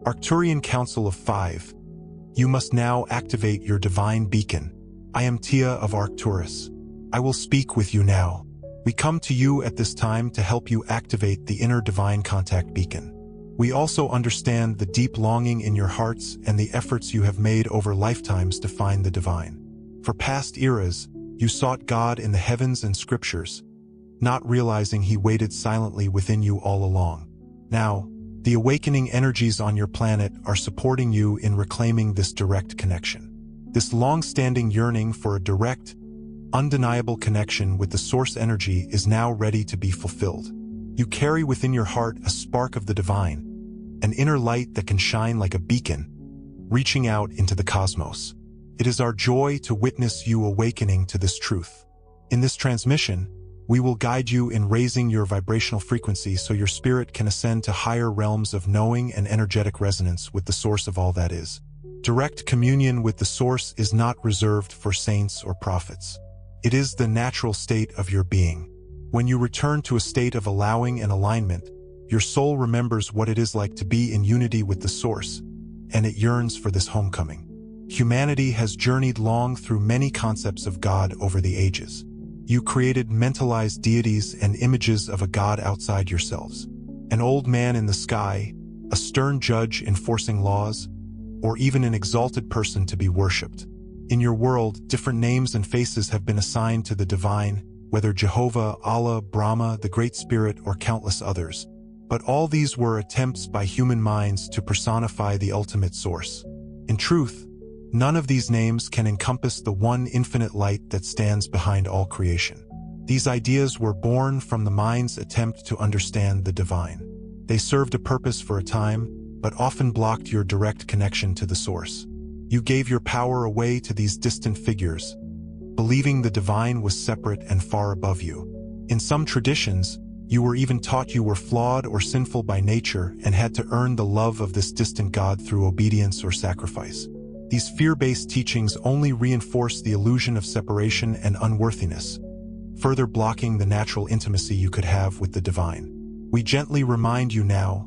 Arcturian Council of 5. You must now activate your divine beacon. I am Tia of Arcturus. I will speak with you now. We come to you at this time to help you activate the inner divine contact beacon. We also understand the deep longing in your hearts and the efforts you have made over lifetimes to find the divine. For past eras, you sought God in the heavens and scriptures, not realizing He waited silently within you all along. Now, the awakening energies on your planet are supporting you in reclaiming this direct connection. This long-standing yearning for a direct, undeniable connection with the source energy is now ready to be fulfilled. You carry within your heart a spark of the divine, an inner light that can shine like a beacon, reaching out into the cosmos. It is our joy to witness you awakening to this truth. In this transmission, we will guide you in raising your vibrational frequency so your spirit can ascend to higher realms of knowing and energetic resonance with the source of all that is. Direct communion with the source is not reserved for saints or prophets. It is the natural state of your being. When you return to a state of allowing and alignment, your soul remembers what it is like to be in unity with the source, and it yearns for this homecoming. Humanity has journeyed long through many concepts of God over the ages. You created mentalized deities and images of a God outside yourselves. An old man in the sky, a stern judge enforcing laws, or even an exalted person to be worshipped. In your world, different names and faces have been assigned to the divine, whether Jehovah, Allah, Brahma, the Great Spirit, or countless others. But all these were attempts by human minds to personify the ultimate source. In truth, none of these names can encompass the one infinite light that stands behind all creation. These ideas were born from the mind's attempt to understand the divine. They served a purpose for a time, but often blocked your direct connection to the source. You gave your power away to these distant figures, believing the divine was separate and far above you. In some traditions, you were even taught you were flawed or sinful by nature and had to earn the love of this distant God through obedience or sacrifice. These fear-based teachings only reinforce the illusion of separation and unworthiness, further blocking the natural intimacy you could have with the divine. We gently remind you now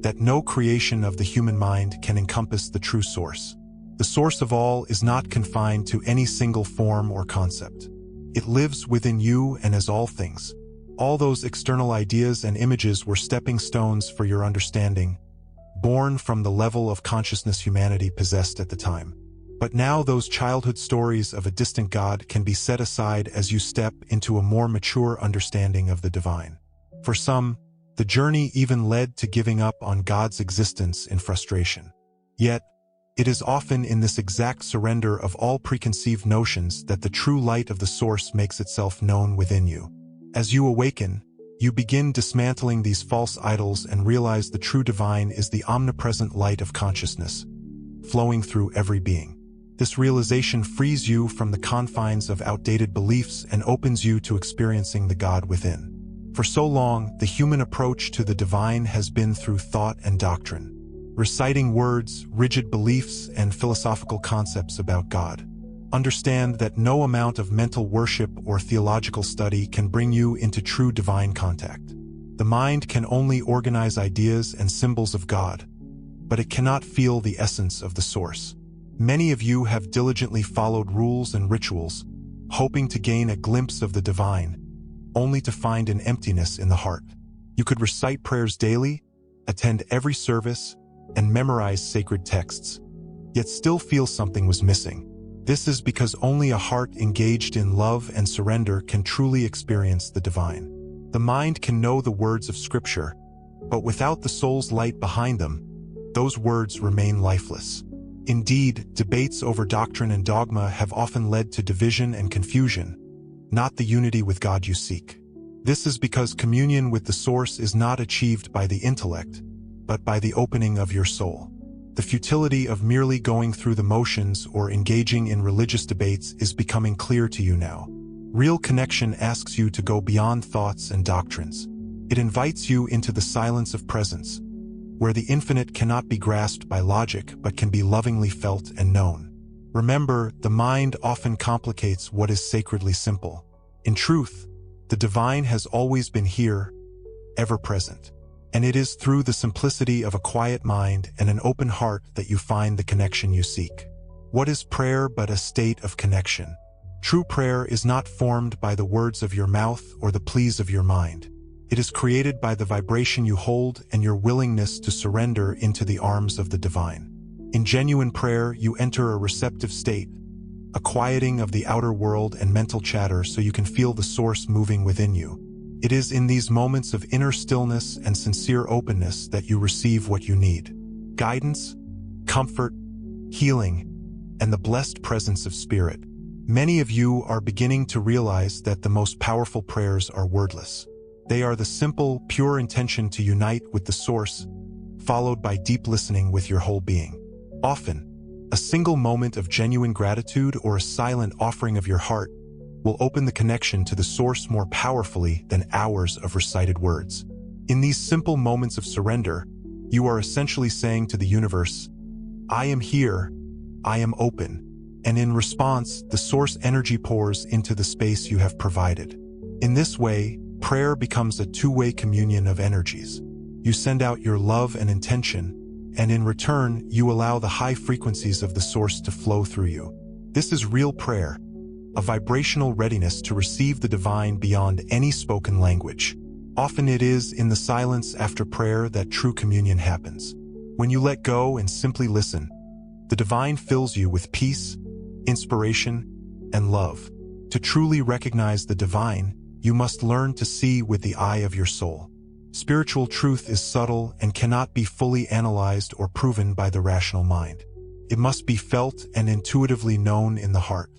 that no creation of the human mind can encompass the true source. The source of all is not confined to any single form or concept. It lives within you and as all things. All those external ideas and images were stepping stones for your understanding, born from the level of consciousness humanity possessed at the time. But now those childhood stories of a distant God can be set aside as you step into a more mature understanding of the divine. For some, the journey even led to giving up on God's existence in frustration. Yet, it is often in this exact surrender of all preconceived notions that the true light of the source makes itself known within you. As you awaken, you begin dismantling these false idols and realize the true divine is the omnipresent light of consciousness, flowing through every being. This realization frees you from the confines of outdated beliefs and opens you to experiencing the God within. For so long, the human approach to the divine has been through thought and doctrine, reciting words, rigid beliefs, and philosophical concepts about God. Understand that no amount of mental worship or theological study can bring you into true divine contact. The mind can only organize ideas and symbols of God, but it cannot feel the essence of the source. Many of you have diligently followed rules and rituals, hoping to gain a glimpse of the divine, only to find an emptiness in the heart. You could recite prayers daily, attend every service, and memorize sacred texts, yet still feel something was missing. This is because only a heart engaged in love and surrender can truly experience the divine. The mind can know the words of Scripture, but without the soul's light behind them, those words remain lifeless. Indeed, debates over doctrine and dogma have often led to division and confusion, not the unity with God you seek. This is because communion with the source is not achieved by the intellect, but by the opening of your soul. The futility of merely going through the motions or engaging in religious debates is becoming clear to you now. Real connection asks you to go beyond thoughts and doctrines. It invites you into the silence of presence, where the infinite cannot be grasped by logic but can be lovingly felt and known. Remember, the mind often complicates what is sacredly simple. In truth, the divine has always been here, ever present. And it is through the simplicity of a quiet mind and an open heart that you find the connection you seek. What is prayer but a state of connection? True prayer is not formed by the words of your mouth or the pleas of your mind. It is created by the vibration you hold and your willingness to surrender into the arms of the divine. In genuine prayer, you enter a receptive state, a quieting of the outer world and mental chatter so you can feel the source moving within you. It is in these moments of inner stillness and sincere openness that you receive what you need: guidance, comfort, healing, and the blessed presence of spirit. Many of you are beginning to realize that the most powerful prayers are wordless. They are the simple, pure intention to unite with the source, followed by deep listening with your whole being. Often, a single moment of genuine gratitude or a silent offering of your heart will open the connection to the source more powerfully than hours of recited words. In these simple moments of surrender, you are essentially saying to the universe, "I am here, I am open," and in response, the source energy pours into the space you have provided. In this way, prayer becomes a two-way communion of energies. You send out your love and intention, and in return, you allow the high frequencies of the source to flow through you. This is real prayer, a vibrational readiness to receive the divine beyond any spoken language. Often it is in the silence after prayer that true communion happens. When you let go and simply listen, the divine fills you with peace, inspiration, and love. To truly recognize the divine, you must learn to see with the eye of your soul. Spiritual truth is subtle and cannot be fully analyzed or proven by the rational mind. It must be felt and intuitively known in the heart.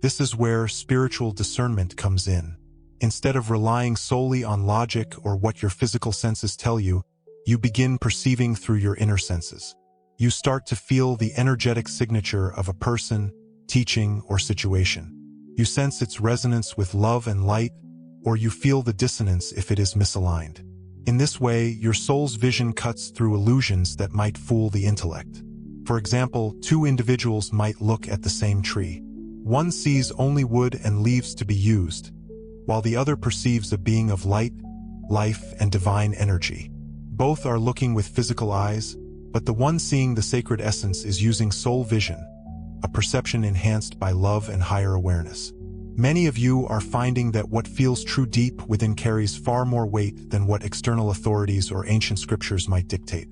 This is where spiritual discernment comes in. Instead of relying solely on logic or what your physical senses tell you, you begin perceiving through your inner senses. You start to feel the energetic signature of a person, teaching, or situation. You sense its resonance with love and light, or you feel the dissonance if it is misaligned. In this way, your soul's vision cuts through illusions that might fool the intellect. For example, two individuals might look at the same tree. One sees only wood and leaves to be used, while the other perceives a being of light, life, and divine energy. Both are looking with physical eyes, but the one seeing the sacred essence is using soul vision, a perception enhanced by love and higher awareness. Many of you are finding that what feels true deep within carries far more weight than what external authorities or ancient scriptures might dictate.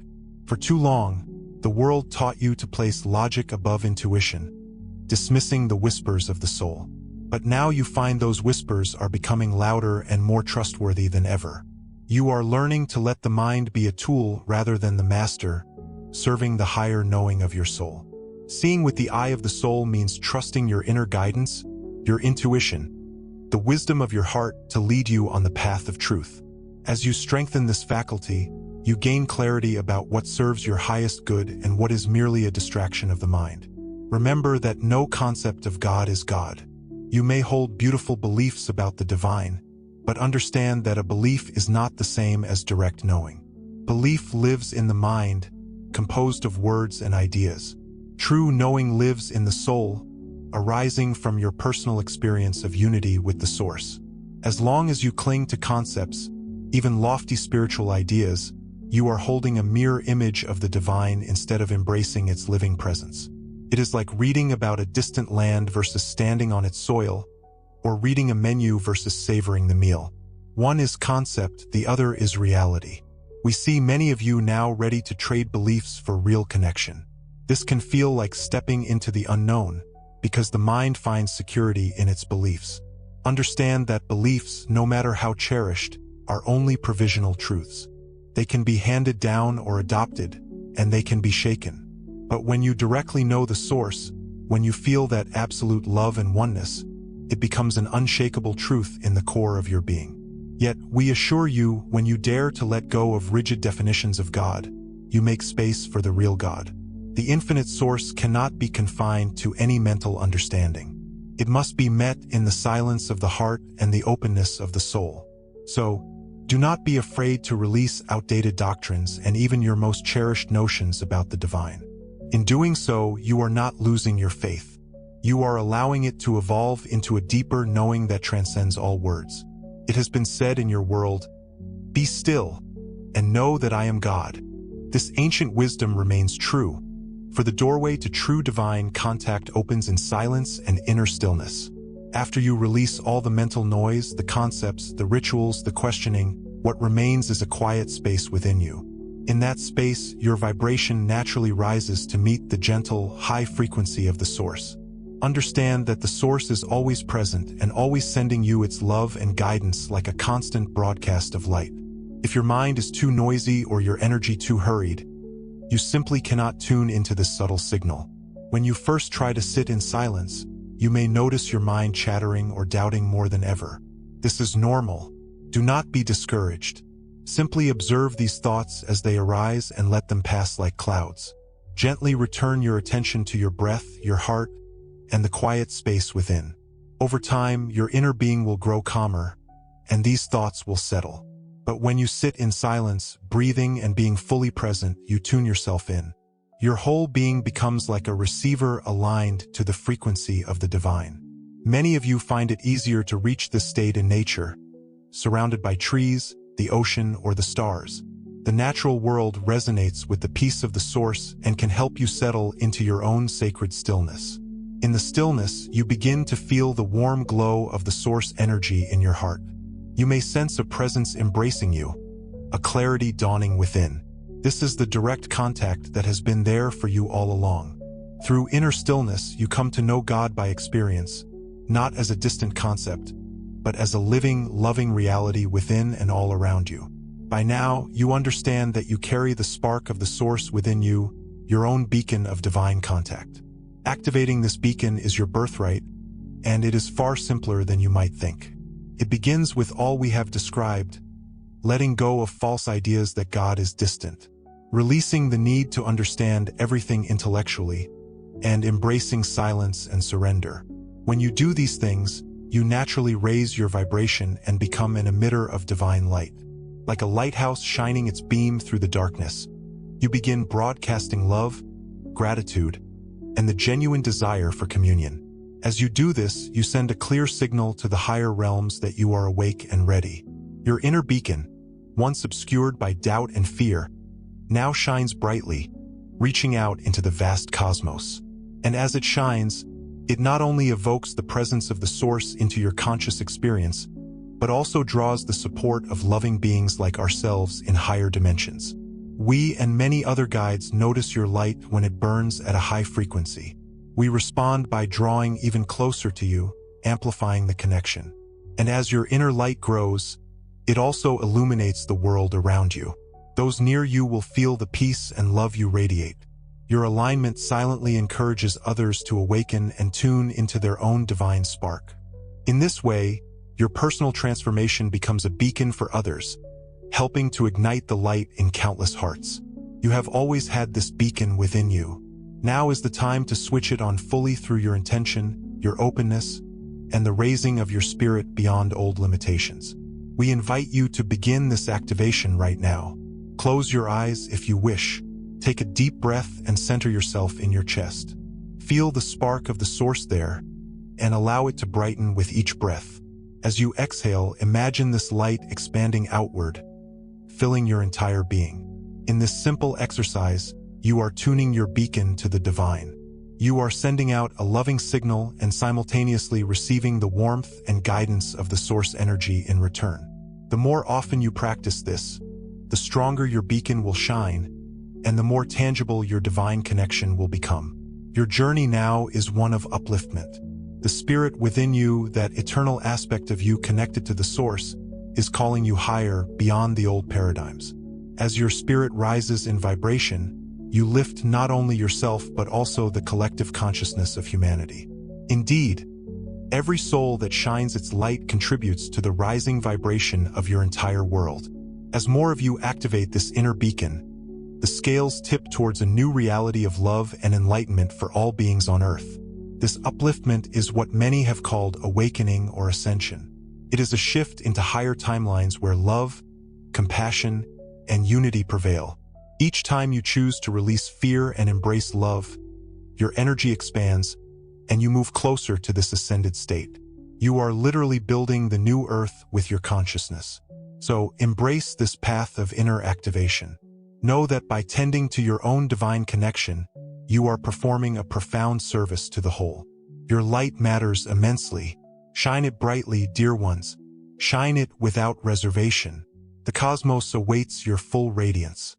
For too long, the world taught you to place logic above intuition, dismissing the whispers of the soul. But now you find those whispers are becoming louder and more trustworthy than ever. You are learning to let the mind be a tool rather than the master, serving the higher knowing of your soul. Seeing with the eye of the soul means trusting your inner guidance, your intuition, the wisdom of your heart to lead you on the path of truth. As you strengthen this faculty, you gain clarity about what serves your highest good and what is merely a distraction of the mind. Remember that no concept of God is God. You may hold beautiful beliefs about the divine, but understand that a belief is not the same as direct knowing. Belief lives in the mind, composed of words and ideas. True knowing lives in the soul, arising from your personal experience of unity with the source. As long as you cling to concepts, even lofty spiritual ideas, you are holding a mirror image of the divine instead of embracing its living presence. It is like reading about a distant land versus standing on its soil, or reading a menu versus savoring the meal. One is concept, the other is reality. We see many of you now ready to trade beliefs for real connection. This can feel like stepping into the unknown, because the mind finds security in its beliefs. Understand that beliefs, no matter how cherished, are only provisional truths. They can be handed down or adopted, and they can be shaken. But when you directly know the source, when you feel that absolute love and oneness, it becomes an unshakable truth in the core of your being. Yet, we assure you, when you dare to let go of rigid definitions of God, you make space for the real God. The infinite source cannot be confined to any mental understanding. It must be met in the silence of the heart and the openness of the soul. So, do not be afraid to release outdated doctrines and even your most cherished notions about the divine. In doing so, you are not losing your faith. You are allowing it to evolve into a deeper knowing that transcends all words. It has been said in your world, "Be still, and know that I am God. This ancient wisdom remains true, for the doorway to true divine contact opens in silence and inner stillness. After you release all the mental noise, the concepts, the rituals, the questioning, what remains is a quiet space within you. In that space, your vibration naturally rises to meet the gentle, high frequency of the source. Understand that the source is always present and always sending you its love and guidance like a constant broadcast of light. If your mind is too noisy or your energy too hurried, you simply cannot tune into this subtle signal. When you first try to sit in silence, you may notice your mind chattering or doubting more than ever. This is normal. Do not be discouraged. Simply observe these thoughts as they arise and let them pass like clouds. Gently return your attention to your breath, your heart, and the quiet space within. Over time, your inner being will grow calmer, and these thoughts will settle. But when you sit in silence, breathing and being fully present, you tune yourself in. Your whole being becomes like a receiver aligned to the frequency of the divine. Many of you find it easier to reach this state in nature, surrounded by trees, the ocean, or the stars. The natural world resonates with the peace of the source and can help you settle into your own sacred stillness. In the stillness, you begin to feel the warm glow of the source energy in your heart. You may sense a presence embracing you, a clarity dawning within. This is the direct contact that has been there for you all along. Through inner stillness, you come to know God by experience, not as a distant concept, but as a living, loving reality within and all around you. By now, you understand that you carry the spark of the source within you, your own beacon of divine contact. Activating this beacon is your birthright, and it is far simpler than you might think. It begins with all we have described, letting go of false ideas that God is distant, releasing the need to understand everything intellectually, and embracing silence and surrender. When you do these things, you naturally raise your vibration and become an emitter of divine light. Like a lighthouse shining its beam through the darkness, you begin broadcasting love, gratitude, and the genuine desire for communion. As you do this, you send a clear signal to the higher realms that you are awake and ready. Your inner beacon, once obscured by doubt and fear, now shines brightly, reaching out into the vast cosmos. And as it shines, it not only evokes the presence of the source into your conscious experience, but also draws the support of loving beings like ourselves in higher dimensions. We and many other guides notice your light when it burns at a high frequency. We respond by drawing even closer to you, amplifying the connection. And as your inner light grows, it also illuminates the world around you. Those near you will feel the peace and love you radiate. Your alignment silently encourages others to awaken and tune into their own divine spark. In this way, your personal transformation becomes a beacon for others, helping to ignite the light in countless hearts. You have always had this beacon within you. Now is the time to switch it on fully through your intention, your openness, and the raising of your spirit beyond old limitations. We invite you to begin this activation right now. Close your eyes if you wish. Take a deep breath and center yourself in your chest. Feel the spark of the source there, and allow it to brighten with each breath. As you exhale, imagine this light expanding outward, filling your entire being. In this simple exercise, you are tuning your beacon to the divine. You are sending out a loving signal and simultaneously receiving the warmth and guidance of the source energy in return. The more often you practice this, the stronger your beacon will shine, and the more tangible your divine connection will become. Your journey now is one of upliftment. The spirit within you, that eternal aspect of you connected to the source, is calling you higher beyond the old paradigms. As your spirit rises in vibration, you lift not only yourself but also the collective consciousness of humanity. Indeed, every soul that shines its light contributes to the rising vibration of your entire world. As more of you activate this inner beacon, the scales tip towards a new reality of love and enlightenment for all beings on Earth. This upliftment is what many have called awakening or ascension. It is a shift into higher timelines where love, compassion, and unity prevail. Each time you choose to release fear and embrace love, your energy expands, and you move closer to this ascended state. You are literally building the new Earth with your consciousness. So embrace this path of inner activation. Know that by tending to your own divine connection, you are performing a profound service to the whole. Your light matters immensely. Shine it brightly, dear ones. Shine it without reservation. The cosmos awaits your full radiance.